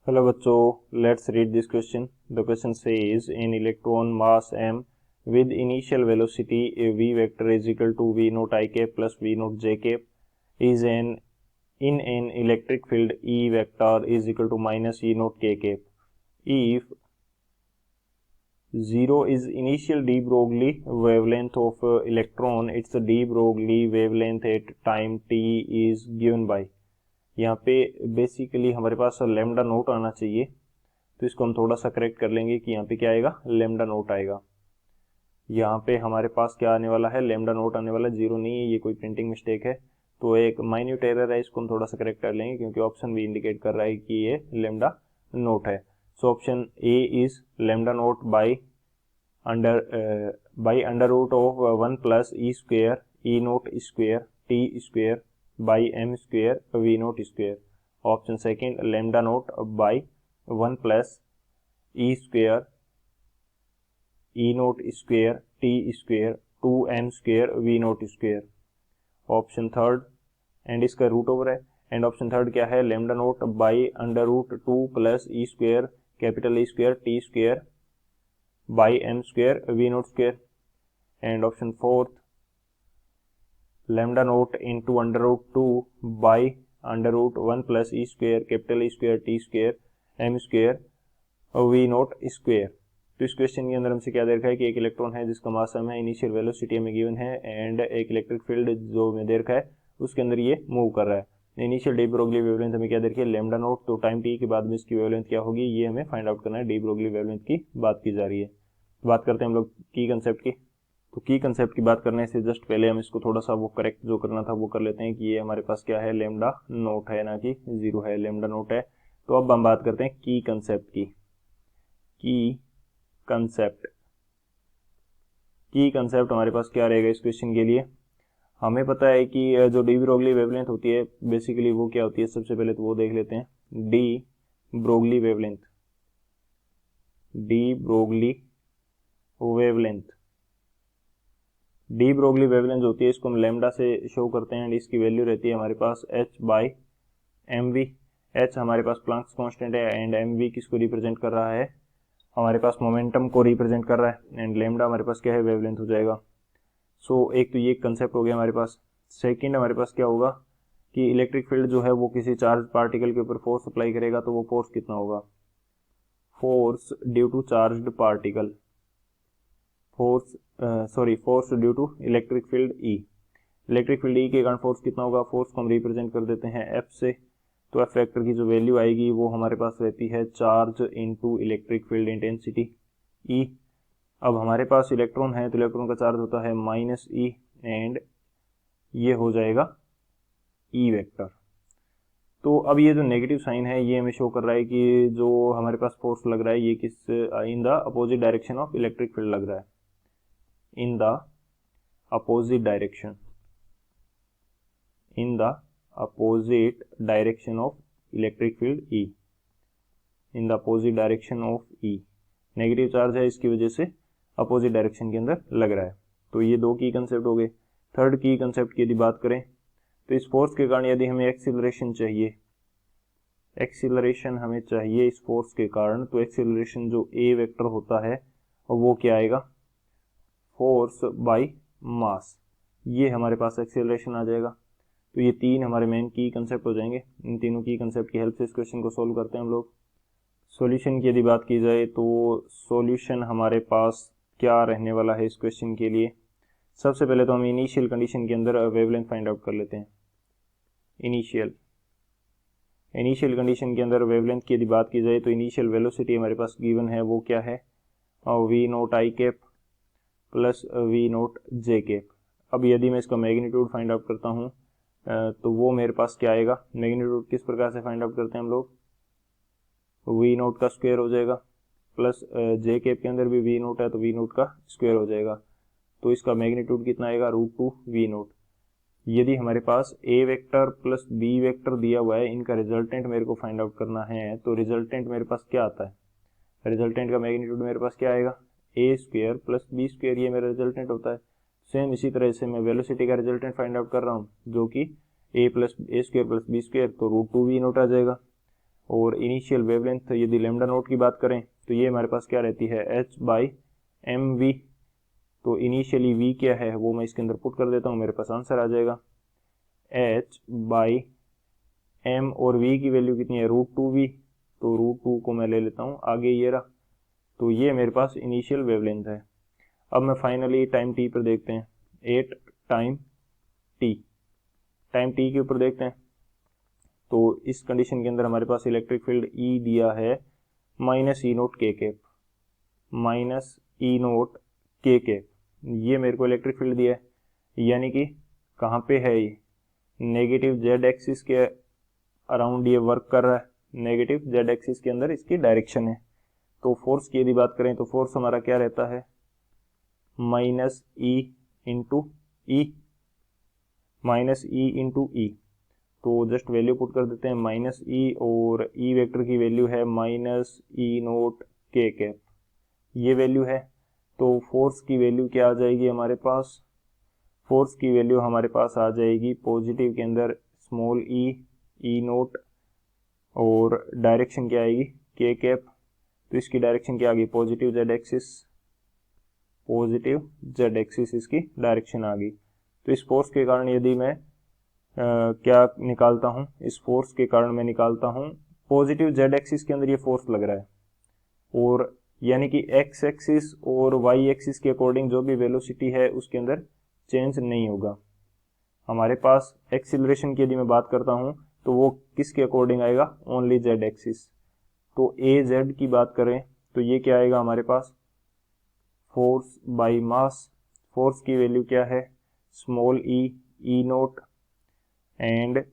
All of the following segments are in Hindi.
हेलो बच्चों, let's read this question. The question says an electron mass m with initial velocity v vector is equal to v naught I cap plus v naught j cap is in an electric field E vector is equal to minus E naught k cap. If 0 is initial de Broglie wavelength of electron, its de Broglie wavelength at time t is given by. यहाँ पे बेसिकली हमारे पास लेमडा नोट आना चाहिए, तो इसको हम थोड़ा सा करेक्ट कर लेंगे कि यहाँ पे क्या आएगा, लेमडा नोट आएगा. यहाँ पे हमारे पास क्या आने वाला है, लेमडा नोट आने वाला है, जीरो नहीं है, ये कोई प्रिंटिंग मिस्टेक है, तो एक माइन्यूट एरर है, इसको हम थोड़ा सा करेक्ट कर लेंगे क्योंकि ऑप्शन भी इंडिकेट कर रहा है कि ये लेमडा नोट है. So option A is lambda naught by under root of 1 plus E square E naught square T square by M square V naught square. Option second lambda naught by 1 plus E square E naught square T square 2m square V naught square. Option third and इसका रूट ओवर है, एंड ऑप्शन थर्ड क्या है, lambda naught by under root 2 plus E square capital E square T square by M square V naught square. And option fourth lambda naught into under root 2 by under root 1 plus e square capital E square t square m square v naught square. तो इस क्वेश्चन के अंदर हमसे क्या दे रखा है कि एक इलेक्ट्रॉन है जिसका मास m है, इनिशियल वेलोसिटी हमें गिवन है, एंड एक इलेक्ट्रिक फील्ड जो हमें दे रखा है उसके अंदर ये मूव कर रहा है. इनिशियल डी ब्रोगली वेवलेंथ हमें क्या दे रखी है, लेमडा नोट, तो टाइम टी के बाद में इसकी वेवलेंथ क्या होगी ये हमें फाइंड आउट करना है. डी ब्रोगली वेवलेंथ की बात की जा रही है. बात करते हैं हम लोग की कंसेप्ट की. तो की कंसेप्ट की बात करने से जस्ट पहले हम इसको थोड़ा सा वो करेक्ट जो करना था वो कर लेते हैं कि ये हमारे पास क्या है, लेमडा नोट है, ना कि जीरो है, लेमडा नोट है. तो अब हम बात करते हैं की कंसेप्ट की. की कंसेप्ट हमारे पास क्या रहेगा इस क्वेश्चन के लिए. हमें पता है कि जो डी ब्रोगली वेवलेंथ होती है बेसिकली वो क्या होती है, सबसे पहले तो वो देख लेते हैं. De Broglie wavelength de Broglie wavelength होती है, इसको हम लेमडा से शो करते हैं, एंड इसकी वैल्यू रहती है हमारे पास h by M V. H हमारे पास प्लांक्स कांस्टेंट है, एंड एम वी किसको रिप्रेजेंट कर रहा है, हमारे पास मोमेंटम को रिप्रेजेंट कर रहा है, एंड लेमडा हमारे पास क्या है, वेवलेंथ हो जाएगा. सो एक तो ये कंसेप्ट हो गया हमारे पास. सेकेंड हमारे पास क्या होगा कि इलेक्ट्रिक फील्ड जो है वो किसी चार्ज पार्टिकल के ऊपर फोर्स अप्लाई करेगा, तो वो फोर्स कितना होगा, force due to charged particle, force due to electric field E. Electric field E के कारण फोर्स कितना होगा, फोर्स को हम रिप्रेजेंट कर देते हैं एफ से, तो एफ फैक्टर की जो वैल्यू आएगी वो हमारे पास रहती है charge into electric field intensity ई. अब हमारे पास इलेक्ट्रॉन है तो इलेक्ट्रॉन का चार्ज होता है माइनस ई, एंड ये हो जाएगा ई वेक्टर. तो अब ये जो नेगेटिव साइन है ये हमें शो कर रहा है कि जो हमारे पास फोर्स लग रहा है ये किस in the opposite direction of electric field लग रहा है, in the opposite direction of electric field E, in the opposite direction of E. Negative charge है इसकी वजह से अपोजिट डायरेक्शन के अंदर लग रहा है. तो ये दो की कंसेप्ट हो गए. थर्ड की कंसेप्ट की यदि बात करें तो इस फोर्स के कारण यदि हमें एक्सीलरेशन हमें चाहिए इस फोर्स के कारण, तो एक्सीलरेशन जो ए वेक्टर होता है वो क्या आएगा, फोर्स बाई मास, ये हमारे पास एक्सेलरेशन आ जाएगा. तो ये तीन हमारे मेन की कंसेप्ट हो जाएंगे. इन तीनों की कंसेप्ट की हेल्प से इस क्वेश्चन को सोल्व करते हैं हम लोग. सॉल्यूशन की यदि बात की जाए तो सॉल्यूशन हमारे पास क्या रहने वाला है इस क्वेश्चन के लिए. सबसे पहले तो हम इनिशियल कंडीशन के अंदर वेवलेंथ फाइंड आउट कर लेते हैं. इनिशियल कंडीशन के अंदर वेवलेंथ की यदि बात की जाए तो इनिशियल वेलोसिटी हमारे पास गिवन है वो क्या है, V naught I cap plus V naught J cap. अब यदि मैं इसका मैग्नीट्यूड फाइंड आउट करता हूँ तो वो मेरे पास क्या आएगा, मैग्नीट्यूड किस प्रकार से फाइंड आउट करते हैं हम लोग, वी नोट का स्क्वायर हो जाएगा, प्लस जे कैप के अंदर भी वी नोट है तो वी नोट का स्क्वायर हो जाएगा, तो इसका मैग्नीट्यूड कितना आएगा, √2 वी नोट. यदि हमारे पास A vector plus B vector दिया हुआ है, इनका रिजल्टेंट मेरे को फाइंड आउट करना है, तो रिजल्टेंट मेरे पास क्या आता है, रिजल्टेंट का मैग्नीट्यूड मेरे पास क्या आएगा, ए स्क्वेयर प्लस बी स्क्वेयर, ये मेरा रिजल्टेंट होता है. सेम इसी तरह से मैं वेलोसिटी का रिजल्टेंट फाइंड आउट कर रहा हूँ जो कि ए स्क्वेयर प्लस बी स्क्वेयर, तो √2 वी नोट आ जाएगा. और इनिशियल वेवलेंथ यदि लैम्डा नोट की बात करें तो ये हमारे पास क्या रहती है h/mv। तो इनिशियली v क्या है वो मैं इसके अंदर पुट कर देता हूँ, मेरे पास आंसर आ जाएगा h/m और v की वैल्यू कितनी है √2v, तो √2 को मैं ले लेता हूँ आगे ये रहा। तो ये मेरे पास इनिशियल वेवलेंथ है। अब मैं फाइनली टाइम t पर देखते हैं, 8 टाइम t के ऊपर देखते हैं। तो इस कंडीशन के अंदर हमारे पास इलेक्ट्रिक फील्ड E दिया है -E0 k cap, -E0 k cap, ये मेरे को इलेक्ट्रिक फील्ड दिया है, यानी कि कहाँ पे है ये, नेगेटिव z एक्सिस के अराउंड ये वर्क कर रहा है, नेगेटिव z एक्सिस के अंदर इसकी डायरेक्शन है। तो फोर्स की यदि बात करें तो फोर्स हमारा क्या रहता है -E इंटू ई। तो जस्ट वैल्यू पुट कर देते हैं -E और E वेक्टर की वैल्यू है -E0 k कैप, ये वैल्यू है। तो फोर्स की वैल्यू क्या आ जाएगी हमारे पास, फोर्स की वैल्यू हमारे पास आ जाएगी पॉजिटिव के अंदर स्मॉल E0 और डायरेक्शन क्या आएगी k कैप। तो इसकी डायरेक्शन क्या आ गई पॉजिटिव z एक्सिस इसकी डायरेक्शन आ गई। तो इस फोर्स के कारण यदि मैं क्या निकालता हूँ, इस फोर्स के कारण मैं निकालता हूँ पॉजिटिव z एक्सिस के अंदर ये फोर्स लग रहा है, और यानी कि x एक्सिस और y एक्सिस के अकॉर्डिंग जो भी वेलोसिटी है उसके अंदर चेंज नहीं होगा। हमारे पास एक्सीलरेशन की यदि मैं बात करता हूँ तो वो किसके अकॉर्डिंग आएगा, ओनली z एक्सिस। तो az की बात करें तो ये क्या आएगा हमारे पास फोर्स बाय मास, फोर्स की वैल्यू क्या है स्मॉल E0 एंड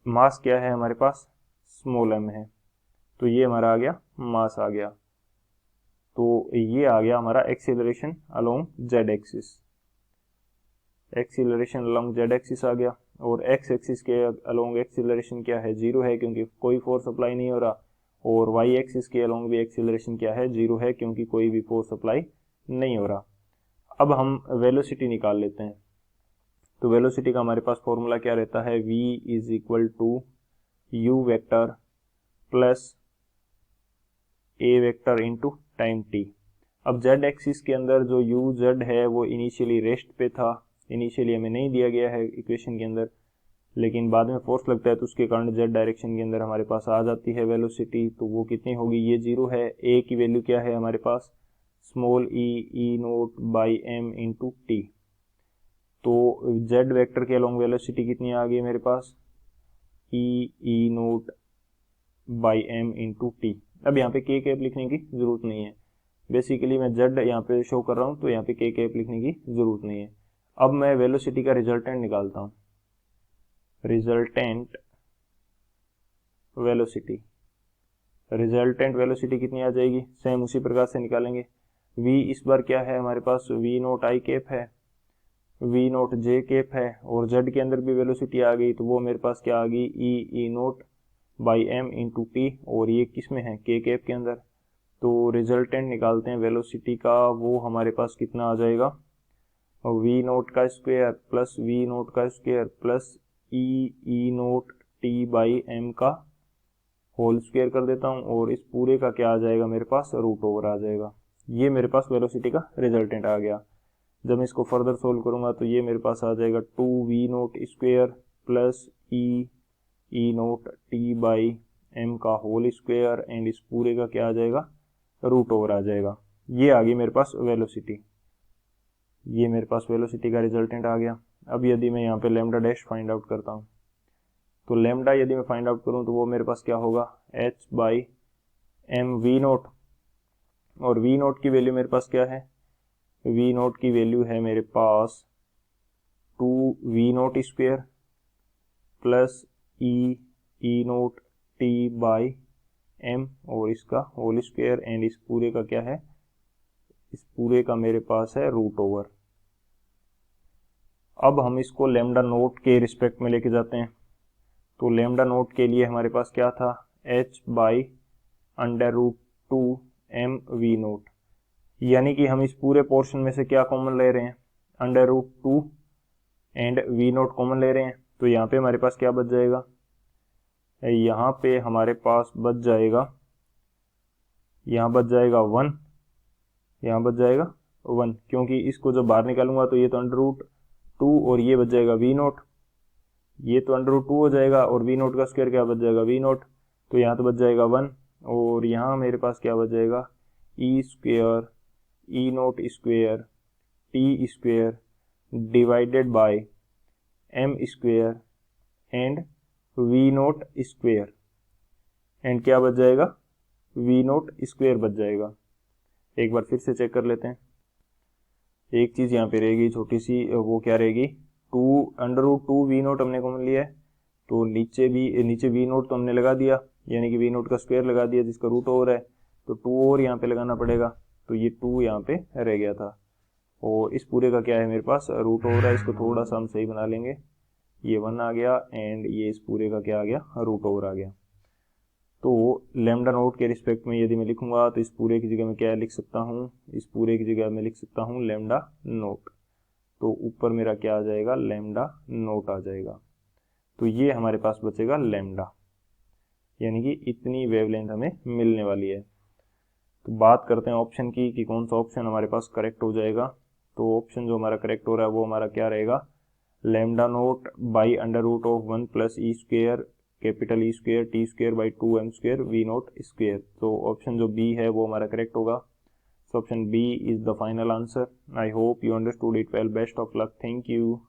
मास क्या है हमारे पास स्मॉल m है। तो ये हमारा आ गया मास आ गया। तो ये आ गया हमारा acceleration along z axis, acceleration along z axis आ गया। और x एक्सिस के अलोंग एक्सीलरेशन क्या है 0 है क्योंकि कोई फोर्स अप्लाई नहीं हो रहा, और y एक्सिस के अलोंग भी एक्सीलरेशन क्या है 0 है क्योंकि कोई भी फोर्स अप्लाई नहीं हो रहा। अब हम वेलोसिटी निकाल लेते हैं। तो वेलोसिटी का हमारे पास फॉर्मूला क्या रहता है v = u vector plus a vector into time t। अब z एक्सिस के अंदर जो u z है वो इनिशियली रेस्ट पे था, इनिशियली हमें नहीं दिया गया है इक्वेशन के अंदर, लेकिन बाद में फोर्स लगता है तो उसके कारण z डायरेक्शन के अंदर हमारे पास आ जाती है वेलोसिटी। तो वो कितनी होगी, ये 0 है। a की वैल्यू क्या है हमारे पास स्मॉल E0/m इंटू टी। तो z वेक्टर के अलोंग वेलोसिटी कितनी आ गई मेरे पास E0/m इंटू टी। अब यहाँ पे k कैप लिखने की जरूरत नहीं है, बेसिकली मैं z यहाँ पे शो कर रहा हूँ तो यहाँ पे k कैप लिखने की जरूरत नहीं है। अब मैं वेलोसिटी का रिजल्टेंट निकालता हूँ, रिजल्टेंट वेलोसिटी कितनी आ जाएगी, सेम उसी प्रकार से निकालेंगे। v इस बार क्या है हमारे पास v0 i कैप है, v0 j कैप है, और z के अंदर भी वेलोसिटी आ गई तो वो मेरे पास क्या आ गई E0/m इंटू टी, और ये किस में है k कैप के अंदर। तो रिजल्टेंट निकालते हैं वेलोसिटी का, वो हमारे पास कितना आ जाएगा v0 का स्क्वायर प्लस v0 का स्क्वायर प्लस E0 t/m का होल स्क्वायर कर देता हूँ, और इस पूरे का क्या आ जाएगा मेरे पास √ओवर आ जाएगा। ये मेरे पास वेलोसिटी का रिजल्टेंट आ गया। जब मैं इसको फर्दर सोल्व करूंगा तो ये मेरे पास आ जाएगा 2v0 square plus E0 t/m का होल स्क्वायर, एंड इस पूरे का क्या आ जाएगा √ओवर आ जाएगा। ये आ गई मेरे पास वेलोसिटी, ये मेरे पास वेलोसिटी का रिजल्टेंट आ गया। अब यदि मैं यहाँ पे लैम्डा डैश फाइंड आउट करता हूँ, तो लैम्डा यदि मैं फाइंड आउट करूँ तो वो मेरे पास क्या होगा h/m v0, और v0 की वैल्यू मेरे पास क्या है, v0 की वैल्यू है मेरे पास 2v0 square plus E0 t/m और इसका होल स्क्वायर, एंड इस पूरे का क्या है, इस पूरे का मेरे पास है √ओवर। अब हम इसको लैम्डा नोट के रिस्पेक्ट में लेके जाते हैं। तो लैम्डा नोट के लिए हमारे पास क्या था h/√2m v0, यानी कि हम इस पूरे पोर्शन में से क्या कॉमन ले रहे हैं √2 एंड v0 कॉमन ले रहे हैं। तो यहाँ पे हमारे पास क्या बच जाएगा यहाँ पे हमारे पास बच जाएगा, यहाँ बच जाएगा 1, यहाँ बच जाएगा 1, क्योंकि इसको जब बाहर निकालूंगा तो ये तो √2 और ये बच जाएगा v0, ये तो √2 हो जाएगा और v0 का स्क्वायर क्या बच जाएगा v0, तो यहाँ तो बच जाएगा 1 और यहाँ मेरे पास क्या बच जाएगा e square e0 square t square divided by m square and v0 square, and क्या बच जाएगा v0 स्क्वायर बच जाएगा। एक बार फिर से चेक कर लेते हैं। एक चीज़ यहाँ पे रहेगी छोटी सी, वो क्या रहेगी, √2 v0 हमने कॉमन लिया है, तो नीचे v0 तो हमने लगा दिया, यानी कि v0 का स्क्वायर लगा दिया जिसका रूट ओवर है, तो 2 और यहाँ पे लगाना पड़ेगा, तो ये 2 यहाँ पे रह गया था। और इस पूरे का क्या है मेरे पास रूट ओवर है, इसको थोड़ा सा हम सही बना लेंगे, ये 1 आ गया एंड ये इस पूरे का क्या आ गया रूट ओवर आ गया। तो लैम्डा नोट के रिस्पेक्ट में यदि मैं लिखूंगा तो इस पूरे की जगह में क्या लिख सकता हूँ, इस पूरे की जगह में लिख सकता हूँ लैम्डा नोट, तो ऊपर मेरा क्या आ जाएगा लैम्डा नोट आ जाएगा। तो ये हमारे पास बचेगा लैम्डा, यानी कि इतनी वेवलेंथ हमें मिलने वाली है। तो बात करते हैं ऑप्शन की कि कौन सा ऑप्शन हमारे पास करेक्ट हो जाएगा। तो ऑप्शन जो हमारा करेक्ट हो रहा है वो हमारा क्या रहेगा, lambda note by √1 plus E square capital E square T square by 2m square v0 square. तो ऑप्शन जो बी है वो हमारा करेक्ट होगा। So option B is the final answer. I hope you understood it well. Best of luck. Thank you.